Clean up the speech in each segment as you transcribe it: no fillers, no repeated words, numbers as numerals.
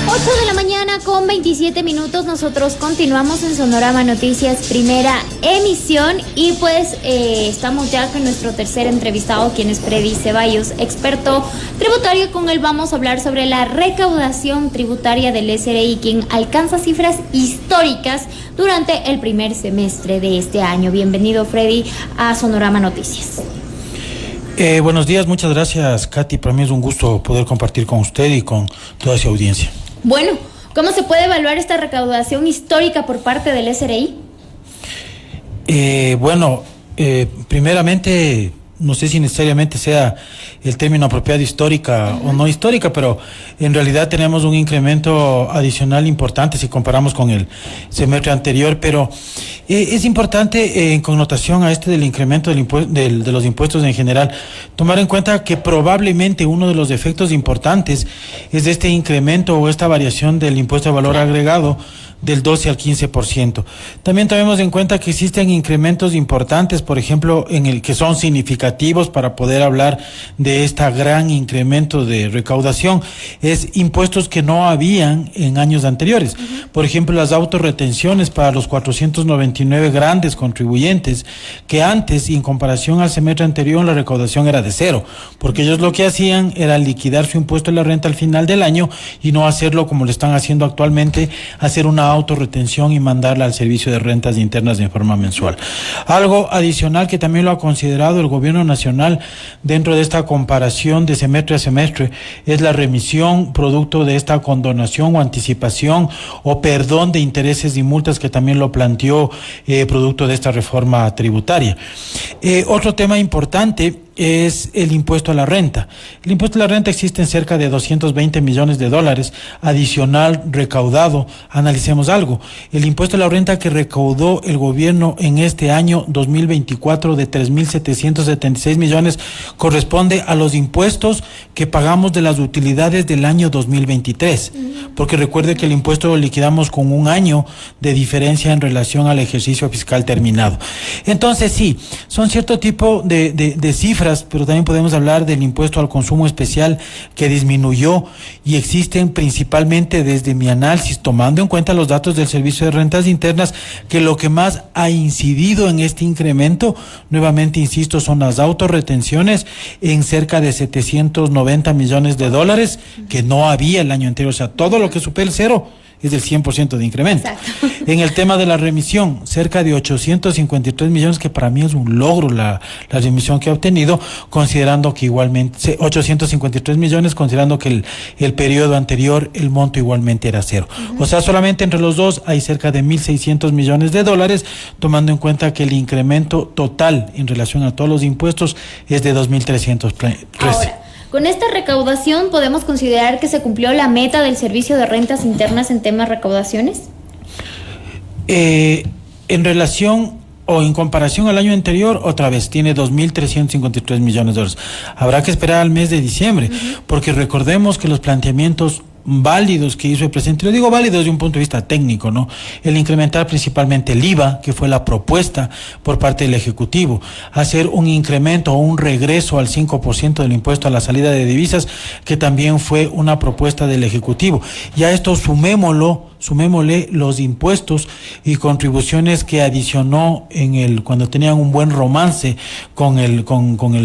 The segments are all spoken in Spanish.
8 de la mañana con 27 minutos. Nosotros continuamos en Sonorama Noticias, primera emisión. Y pues estamos ya con nuestro tercer entrevistado, quien es Freddy Ceballos, experto tributario. Con él vamos a hablar sobre la recaudación tributaria del SRI, quien alcanza cifras históricas durante el primer semestre de este año. Bienvenido, Freddy, a Sonorama Noticias. Buenos días, muchas gracias, Katy. Para mí es un gusto poder compartir con usted y con toda su audiencia. Bueno, ¿cómo se puede evaluar esta recaudación histórica por parte del SRI? Primeramente, no sé si necesariamente sea el término apropiado histórica o no histórica, pero en realidad tenemos un incremento adicional importante si comparamos con el semestre anterior, pero es importante en connotación a del incremento de los impuestos en general, tomar en cuenta que probablemente uno de los efectos importantes es de este incremento o esta variación del impuesto de valor agregado del 12 al 15%. También tomemos en cuenta que existen incrementos importantes, por ejemplo, en el que son significativos para poder hablar de este gran incremento de recaudación, es impuestos que no habían en años anteriores. Por ejemplo, las autorretenciones para los 499 grandes contribuyentes, que antes, en comparación al semestre anterior, la recaudación era de cero, porque ellos lo que hacían era liquidar su impuesto de la renta al final del año y no hacerlo como lo están haciendo actualmente, hacer una autorretención y mandarla al Servicio de Rentas Internas de forma mensual. Algo adicional que también lo ha considerado el Gobierno Nacional dentro de esta comparación de semestre a semestre es la remisión producto de esta condonación o anticipación o perdón de intereses y multas, que también lo planteó producto de esta reforma tributaria. Otro tema importante es el impuesto a la renta. El impuesto a la renta existe en cerca de 220 millones de dólares adicional recaudado. Analicemos algo. El impuesto a la renta que recaudó el gobierno en este año 2024 de 3.776 millones corresponde a los impuestos que pagamos de las utilidades del año 2023. Porque recuerde que el impuesto lo liquidamos con un año de diferencia en relación al ejercicio fiscal terminado. Entonces sí, son cierto tipo de cifras, pero también podemos hablar del impuesto al consumo especial, que disminuyó, y existen principalmente, desde mi análisis, tomando en cuenta los datos del Servicio de Rentas Internas, que lo que más ha incidido en este incremento, nuevamente insisto, son las autorretenciones en cerca de 790 millones de dólares, que no había el año anterior. O sea, todo lo que supera el cero es del 100% de incremento. Exacto. En el tema de la remisión, cerca de 853 millones, que para mí es un logro la remisión que ha obtenido, considerando que igualmente, 853 millones, considerando que el periodo anterior el monto igualmente era cero. O sea, solamente entre los dos hay cerca de 1.600 millones de dólares, tomando en cuenta que el incremento total en relación a todos los impuestos es de 2.313. Ahora, con esta recaudación, ¿podemos considerar que se cumplió la meta del Servicio de Rentas Internas en temas de recaudaciones? En relación o en comparación al año anterior, otra vez, tiene 2.353 millones de dólares. Habrá que esperar al mes de diciembre, porque recordemos que los planteamientos válidos que hizo el presidente, lo digo válidos desde un punto de vista técnico, ¿no? El incrementar principalmente el IVA, que fue la propuesta por parte del Ejecutivo, hacer un incremento o un regreso al 5% del impuesto a la salida de divisas, que también fue una propuesta del Ejecutivo. Y a esto sumémosle los impuestos y contribuciones que adicionó cuando tenían un buen romance con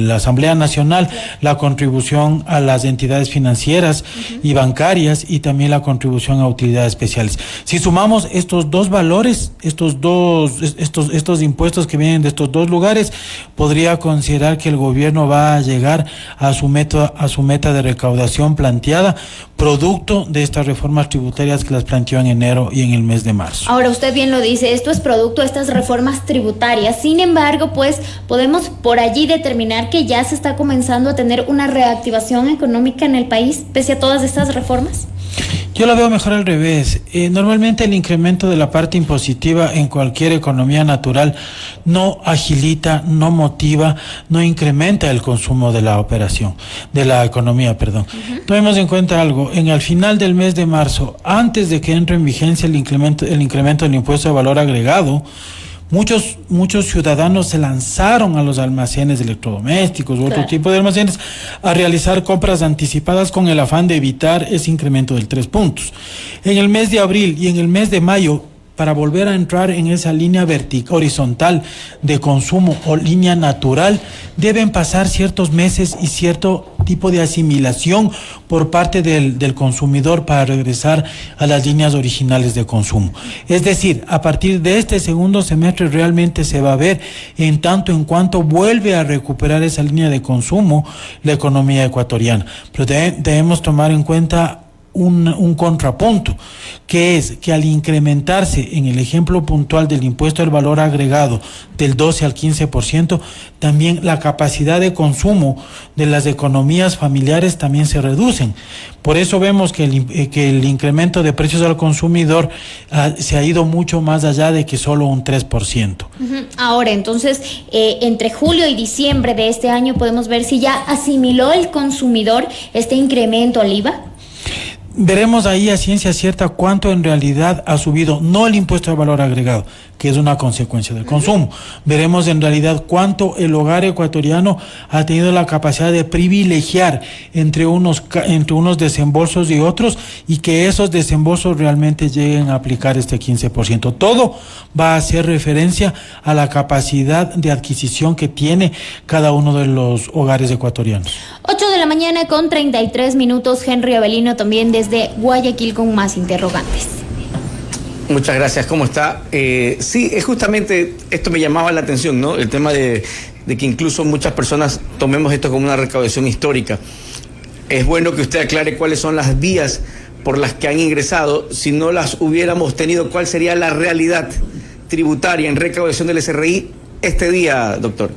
la Asamblea Nacional, la contribución a las entidades financieras y bancarias, y también la contribución a utilidades especiales. Si sumamos estos dos valores, estos impuestos que vienen de estos dos lugares, podría considerar que el gobierno va a llegar a su meta de recaudación planteada, producto de estas reformas tributarias que las planteó en enero y en el mes de marzo. Ahora, usted bien lo dice, esto es producto de estas reformas tributarias. Sin embargo, pues podemos por allí determinar que ya se está comenzando a tener una reactivación económica en el país pese a todas estas reformas. Yo la veo mejor al revés. Normalmente el incremento de la parte impositiva en cualquier economía natural no agilita, no motiva, no incrementa el consumo de la economía. Tomemos en cuenta algo. Al final del mes de marzo, antes de que entre en vigencia el incremento del impuesto de valor agregado, muchos ciudadanos se lanzaron a los almacenes de electrodomésticos u otro tipo de almacenes a realizar compras anticipadas con el afán de evitar ese incremento del 3 puntos. En el mes de abril y en el mes de mayo, para volver a entrar en esa línea horizontal de consumo o línea natural, deben pasar ciertos meses y cierto tipo de asimilación por parte del consumidor para regresar a las líneas originales de consumo. Es decir, a partir de este segundo semestre realmente se va a ver en tanto en cuanto vuelve a recuperar esa línea de consumo la economía ecuatoriana. Pero debemos tomar en cuenta un contrapunto, que es que al incrementarse en el ejemplo puntual del impuesto al valor agregado del 12 al 15%, también la capacidad de consumo de las economías familiares también se reducen. Por eso vemos que el incremento de precios al consumidor se ha ido mucho más allá de que solo un 3%. Ahora, entonces, entre julio y diciembre de este año podemos ver si ya asimiló el consumidor este incremento al IVA. Veremos ahí a ciencia cierta cuánto en realidad ha subido, no el impuesto de valor agregado, que es una consecuencia del consumo. Veremos en realidad cuánto el hogar ecuatoriano ha tenido la capacidad de privilegiar entre unos desembolsos y otros, y que esos desembolsos realmente lleguen a aplicar este 15%. Todo va a hacer referencia a la capacidad de adquisición que tiene cada uno de los hogares ecuatorianos. 8 de la mañana con 33 minutos. Henry Avelino también desde Guayaquil con más interrogantes. Muchas gracias, ¿cómo está? Sí, es justamente esto me llamaba la atención, ¿no? El tema de que incluso muchas personas tomemos esto como una recaudación histórica. Es bueno que usted aclare cuáles son las vías por las que han ingresado. Si no las hubiéramos tenido, ¿cuál sería la realidad tributaria en recaudación del SRI este día, doctor?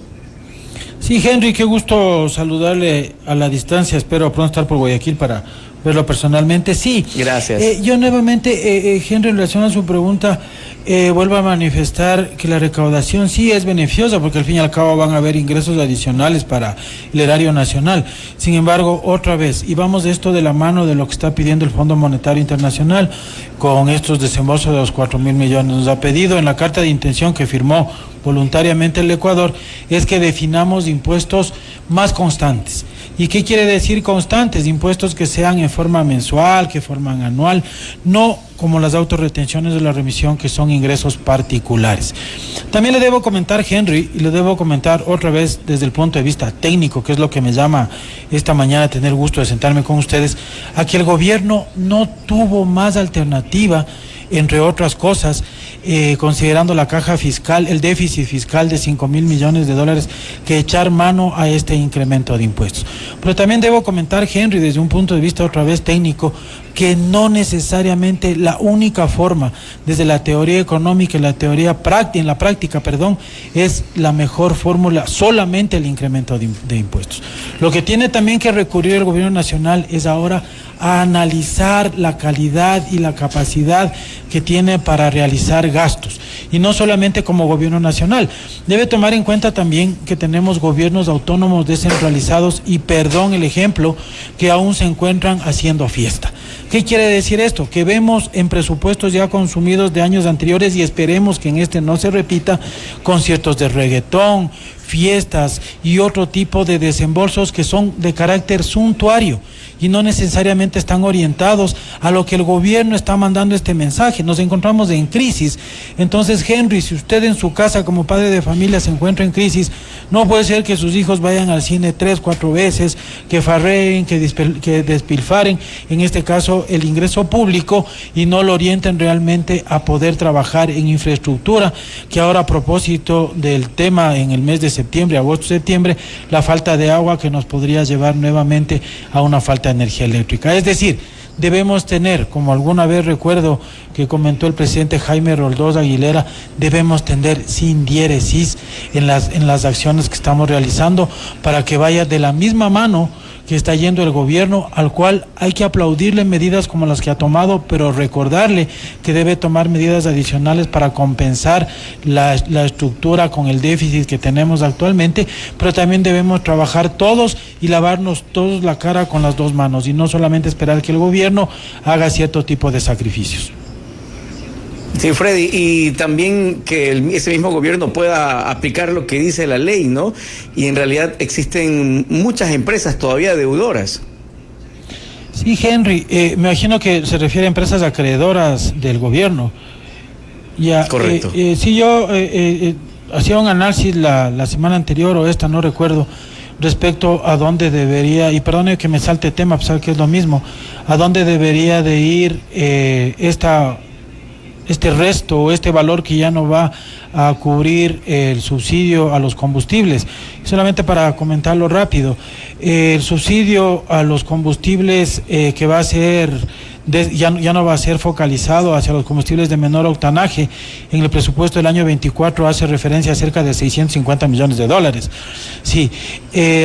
Sí, Henry, qué gusto saludarle a la distancia. Espero pronto estar por Guayaquil para verlo personalmente. Sí. Gracias. Yo nuevamente, Henry, en relación a su pregunta, vuelvo a manifestar que la recaudación sí es beneficiosa, porque al fin y al cabo van a haber ingresos adicionales para el erario nacional. Sin embargo, otra vez, y vamos esto de la mano de lo que está pidiendo el Fondo Monetario Internacional con estos desembolsos de los 4.000 millones. Nos ha pedido en la carta de intención que firmó voluntariamente el Ecuador, es que definamos impuestos más constantes. ¿Y qué quiere decir constantes? Impuestos que sean en forma mensual, que forman anual, no como las autorretenciones de la remisión, que son ingresos particulares. También le debo comentar, Henry, y le debo comentar otra vez desde el punto de vista técnico, que es lo que me llama esta mañana a tener gusto de sentarme con ustedes, a que el gobierno no tuvo más alternativa, entre otras cosas, considerando la caja fiscal, el déficit fiscal de 5.000 millones de dólares, que echar mano a este incremento de impuestos. Pero también debo comentar, Henry, desde un punto de vista otra vez técnico, que no necesariamente la única forma, desde la teoría económica y la teoría práctica, en la práctica, es la mejor fórmula solamente el incremento de impuestos. Lo que tiene también que recurrir el gobierno nacional es ahora a analizar la calidad y la capacidad que tiene para realizar gastos, y no solamente como gobierno nacional. Debe tomar en cuenta también que tenemos gobiernos autónomos descentralizados y, perdón el ejemplo, que aún se encuentran haciendo fiesta. ¿Qué quiere decir esto? Que vemos en presupuestos ya consumidos de años anteriores, y esperemos que en este no se repita, conciertos de reggaetón, fiestas y otro tipo de desembolsos que son de carácter suntuario y no necesariamente están orientados a lo que el gobierno está mandando este mensaje. Nos encontramos en crisis. Entonces, Henry, si usted en su casa como padre de familia se encuentra en crisis, no puede ser que sus hijos vayan al cine 3, 4 veces, que farreen, que despilfaren, en este caso, el ingreso público, y no lo orienten realmente a poder trabajar en infraestructura, que ahora, a propósito del tema en el mes de septiembre, agosto, septiembre, la falta de agua que nos podría llevar nuevamente a una falta de energía eléctrica. Es decir, debemos tener, como alguna vez recuerdo que comentó el presidente Jaime Roldós Aguilera, debemos tener sin diéresis en las acciones que estamos realizando, para que vaya de la misma mano que está yendo el gobierno, al cual hay que aplaudirle medidas como las que ha tomado, pero recordarle que debe tomar medidas adicionales para compensar la estructura con el déficit que tenemos actualmente, pero también debemos trabajar todos y lavarnos todos la cara con las dos manos, y no solamente esperar que el gobierno haga cierto tipo de sacrificios. Sí, Freddy, y también que ese mismo gobierno pueda aplicar lo que dice la ley, ¿no? Y en realidad existen muchas empresas todavía deudoras. Sí, Henry, me imagino que se refiere a empresas acreedoras del gobierno. Ya, correcto. Sí, yo hacía un análisis la semana anterior o esta, no recuerdo, respecto a dónde debería, y perdone que me salte tema, pues que es lo mismo, a dónde debería de ir este resto o este valor que ya no va a cubrir el subsidio a los combustibles. Solamente para comentarlo rápido, el subsidio a los combustibles que va a ser ya no va a ser focalizado hacia los combustibles de menor octanaje. En el presupuesto del año 24 hace referencia a cerca de 650 millones de dólares. Sí,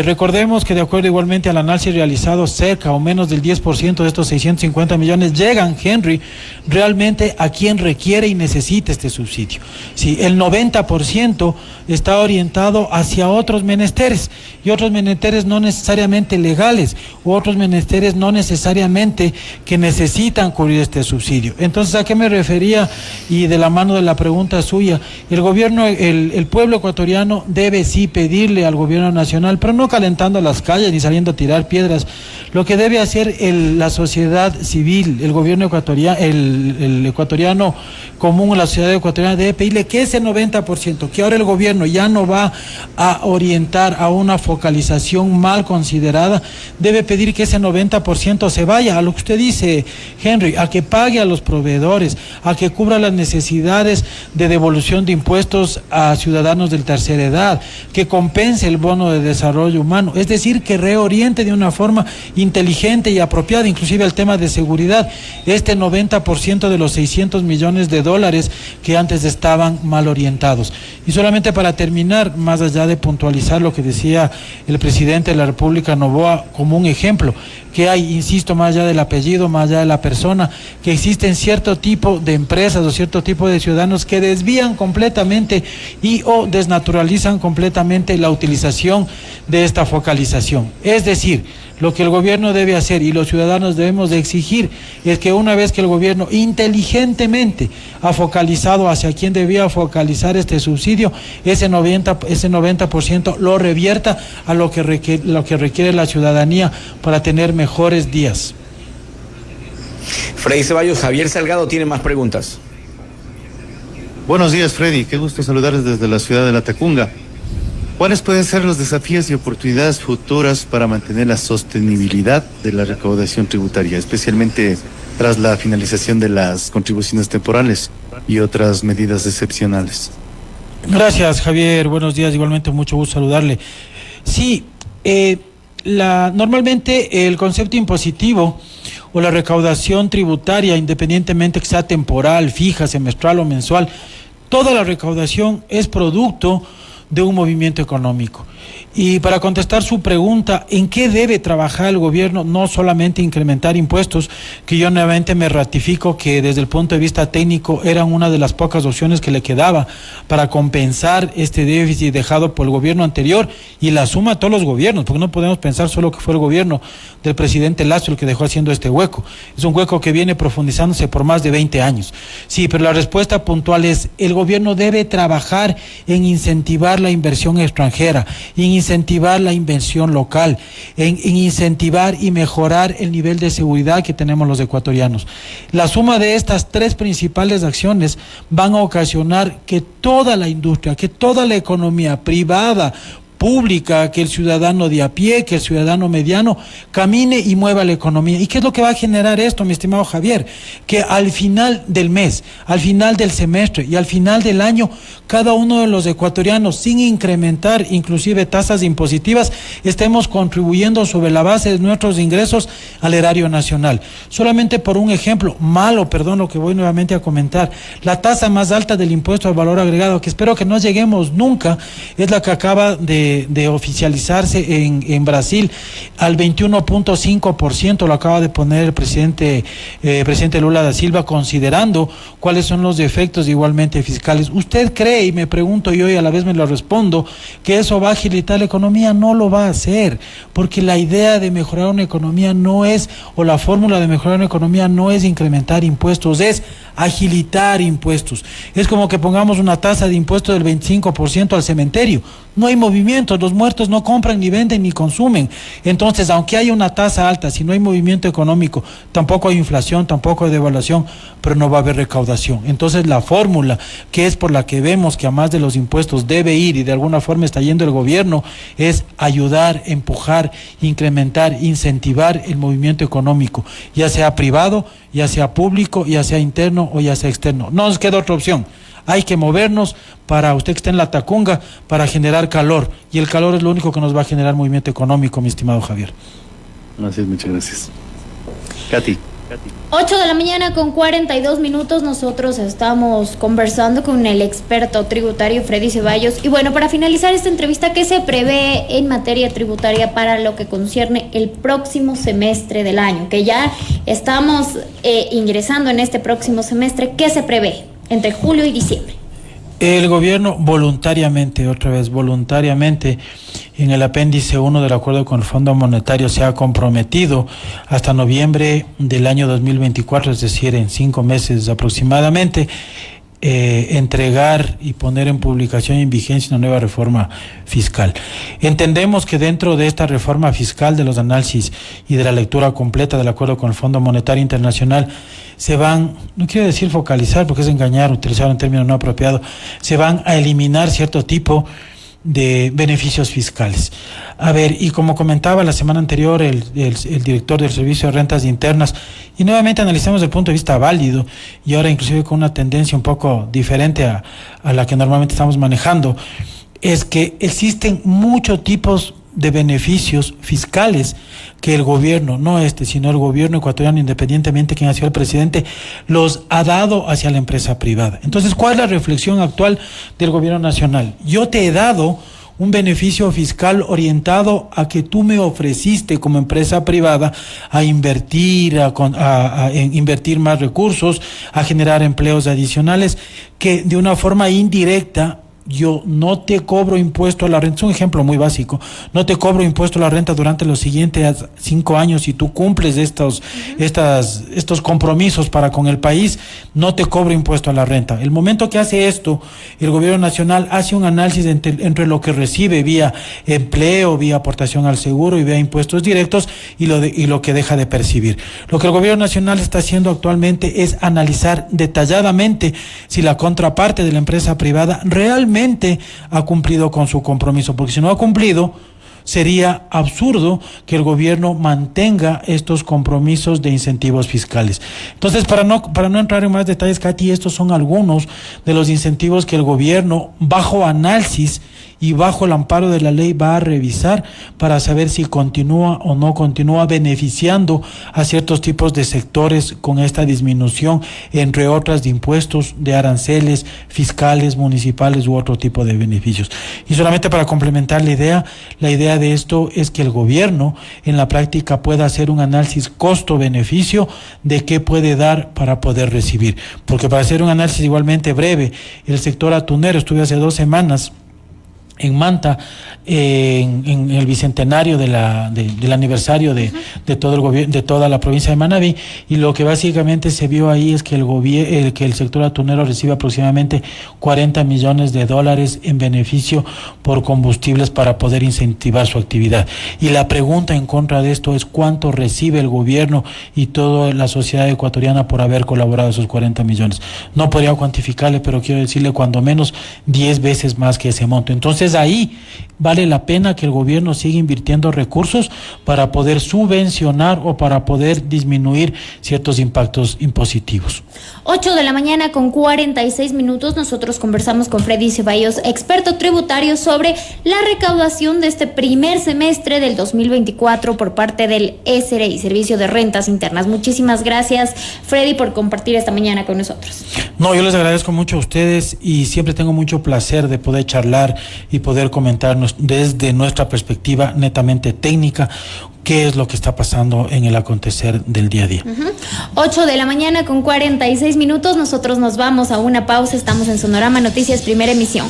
recordemos que de acuerdo igualmente al análisis realizado, cerca o menos del 10% de estos 650 millones llegan, Henry, realmente a quien requiere y necesita este subsidio. Sí, el 90% está orientado hacia otros menesteres, y otros menesteres no necesariamente legales, u otros menesteres no necesariamente que necesitan cubrir este subsidio. Entonces, ¿a qué me refería? Y de la mano de la pregunta suya, el gobierno, el pueblo ecuatoriano debe sí pedirle al gobierno nacional, pero no calentando las calles ni saliendo a tirar piedras. Lo que debe hacer la sociedad civil, el gobierno ecuatoriano, el ecuatoriano común, la sociedad ecuatoriana debe pedirle que ese 90%, que ahora el gobierno ya no va a orientar a una focalización mal considerada, debe pedir que ese 90% se vaya a lo que usted dice, Henry, a que pague a los proveedores, a que cubra las necesidades de devolución de impuestos a ciudadanos de tercera edad, que compense el bono de desarrollo humano, es decir, que reoriente de una forma inteligente y apropiada, inclusive el tema de seguridad, este 90% de los 600 millones de dólares que antes estaban mal orientados. Y solamente para terminar, más allá de puntualizar lo que decía el presidente de la República, Noboa, como un ejemplo, que hay, insisto, más allá del apellido, más allá de la persona, que existen cierto tipo de empresas o cierto tipo de ciudadanos que desvían completamente y o desnaturalizan completamente la utilización de esta focalización. Es decir, lo que el gobierno debe hacer y los ciudadanos debemos de exigir es que una vez que el gobierno inteligentemente ha focalizado hacia quien debía focalizar este subsidio, ese 90% lo revierta a lo que requiere la ciudadanía para tener mejores días. Freddy Ceballos, Javier Salgado tiene más preguntas. Buenos días, Freddy, qué gusto saludarles desde la ciudad de La Tacunga. ¿Cuáles pueden ser los desafíos y oportunidades futuras para mantener la sostenibilidad de la recaudación tributaria, especialmente tras la finalización de las contribuciones temporales y otras medidas excepcionales? Gracias, Javier. Buenos días. Igualmente, mucho gusto saludarle. Sí, normalmente el concepto impositivo o la recaudación tributaria, independientemente que sea temporal, fija, semestral o mensual, toda la recaudación es producto de un movimiento económico. Y para contestar su pregunta, ¿en qué debe trabajar el gobierno? No solamente incrementar impuestos, que yo nuevamente me ratifico que desde el punto de vista técnico eran una de las pocas opciones que le quedaba para compensar este déficit dejado por el gobierno anterior y la suma de todos los gobiernos, porque no podemos pensar solo que fue el gobierno del presidente Lazo el que dejó haciendo este hueco. Es un hueco que viene profundizándose por más de 20 años. Sí, pero la respuesta puntual es: el gobierno debe trabajar en incentivar la inversión extranjera, en incentivar la inversión local, en incentivar y mejorar el nivel de seguridad que tenemos los ecuatorianos. La suma de estas tres principales acciones van a ocasionar que toda la industria, que toda la economía privada, pública, que el ciudadano de a pie, que el ciudadano mediano camine y mueva la economía. ¿Y qué es lo que va a generar esto, mi estimado Javier? Que al final del mes, al final del semestre y al final del año, cada uno de los ecuatorianos, sin incrementar inclusive tasas impositivas, estemos contribuyendo sobre la base de nuestros ingresos al erario nacional. Solamente por un ejemplo malo, perdón, lo que voy nuevamente a comentar, la tasa más alta del impuesto al valor agregado, que espero que no lleguemos nunca, es la que acaba de de oficializarse en Brasil al 21.5%, lo acaba de poner el presidente Lula da Silva, considerando cuáles son los efectos igualmente fiscales. ¿Usted cree, y me pregunto yo y a la vez me lo respondo, que eso va a agilitar la economía? No lo va a hacer, porque la idea de mejorar una economía no es, o la fórmula de mejorar una economía no es incrementar impuestos, es agilitar impuestos. Es como que pongamos una tasa de impuesto del 25% al cementerio. No hay movimiento, los muertos no compran, ni venden, ni consumen. Entonces, aunque haya una tasa alta, si no hay movimiento económico, tampoco hay inflación, tampoco hay devaluación, pero no va a haber recaudación. Entonces, la fórmula que es por la que vemos que a más de los impuestos debe ir, y de alguna forma está yendo el gobierno, es ayudar, empujar, incrementar, incentivar el movimiento económico, ya sea privado, ya sea público, ya sea interno o ya sea externo. No nos queda otra opción. Hay que movernos, para usted que está en la Tacunga, para generar calor. Y el calor es lo único que nos va a generar movimiento económico, mi estimado Javier. Así es, muchas gracias. Katy. 8 de la mañana con 42 minutos. Nosotros estamos conversando con el experto tributario Freddy Ceballos. Y bueno, para finalizar esta entrevista, ¿qué se prevé en materia tributaria para lo que concierne el próximo semestre del año? Que ya estamos ingresando en este próximo semestre. ¿Qué se prevé entre julio y diciembre? El gobierno voluntariamente, en el apéndice 1 del acuerdo con el Fondo Monetario se ha comprometido hasta noviembre del año 2024, es decir, en 5 meses aproximadamente, entregar y poner en publicación y en vigencia una nueva reforma fiscal. Entendemos que dentro de esta reforma fiscal, de los análisis y de la lectura completa del acuerdo con el Fondo Monetario Internacional, se van, no quiero decir focalizar porque es engañar, utilizar un término no apropiado, se van a eliminar cierto tipo de beneficios fiscales. A ver, y como comentaba la semana anterior el director del Servicio de Rentas Internas, y nuevamente analizamos desde el punto de vista válido, y ahora inclusive con una tendencia un poco diferente a la que normalmente estamos manejando, es que existen muchos tipos de beneficios fiscales que el gobierno, no sino el gobierno ecuatoriano, independientemente de quién ha sido el presidente, los ha dado hacia la empresa privada. Entonces, ¿cuál es la reflexión actual del gobierno nacional? Yo te he dado un beneficio fiscal orientado a que tú me ofreciste como empresa privada a invertir, a invertir más recursos, a generar empleos adicionales, que de una forma indirecta yo no te cobro impuesto a la renta. Es un ejemplo muy básico. No te cobro impuesto a la renta durante los siguientes 5 años si tú cumples estos compromisos para con el país. No te cobro impuesto a la renta. El momento que hace esto, el gobierno nacional hace un análisis entre lo que recibe vía empleo, vía aportación al seguro y vía impuestos directos y lo que deja de percibir. Lo que el gobierno nacional está haciendo actualmente es analizar detalladamente si la contraparte de la empresa privada realmente ha cumplido con su compromiso, porque si no ha cumplido, sería absurdo que el gobierno mantenga estos compromisos de incentivos fiscales. Entonces, para no entrar en más detalles, Katy, estos son algunos de los incentivos que el gobierno, bajo análisis y bajo el amparo de la ley, va a revisar para saber si continúa o no continúa beneficiando a ciertos tipos de sectores con esta disminución, entre otras, de impuestos, de aranceles fiscales, municipales u otro tipo de beneficios. Y solamente para complementar la idea de esto es que el gobierno en la práctica pueda hacer un análisis costo-beneficio de qué puede dar para poder recibir. Porque para hacer un análisis igualmente breve, el sector atunero, estuve hace 2 semanas en Manta, en el bicentenario del aniversario de todo el gobierno, de toda la provincia de Manabí, y lo que básicamente se vio ahí es que el sector atunero recibe aproximadamente $40 millones en beneficio por combustibles para poder incentivar su actividad. Y la pregunta en contra de esto es cuánto recibe el gobierno y toda la sociedad ecuatoriana por haber colaborado esos 40 millones. No podría cuantificarle, pero quiero decirle cuando menos 10 veces más que ese monto. Entonces ahí vale la pena que el gobierno siga invirtiendo recursos para poder subvencionar o para poder disminuir ciertos impactos impositivos. 8 de la mañana con 46 minutos. Nosotros conversamos con Freddy Ceballos, experto tributario, sobre la recaudación de este primer semestre del 2024 por parte del SRI, Servicio de Rentas Internas. Muchísimas gracias, Freddy, por compartir esta mañana con nosotros. No, yo les agradezco mucho a ustedes y siempre tengo mucho placer de poder charlar y y poder comentarnos desde nuestra perspectiva netamente técnica qué es lo que está pasando en el acontecer del día a día. 8 de la mañana con 46 minutos. Nosotros nos vamos a una pausa. Estamos en Sonorama Noticias, primera emisión.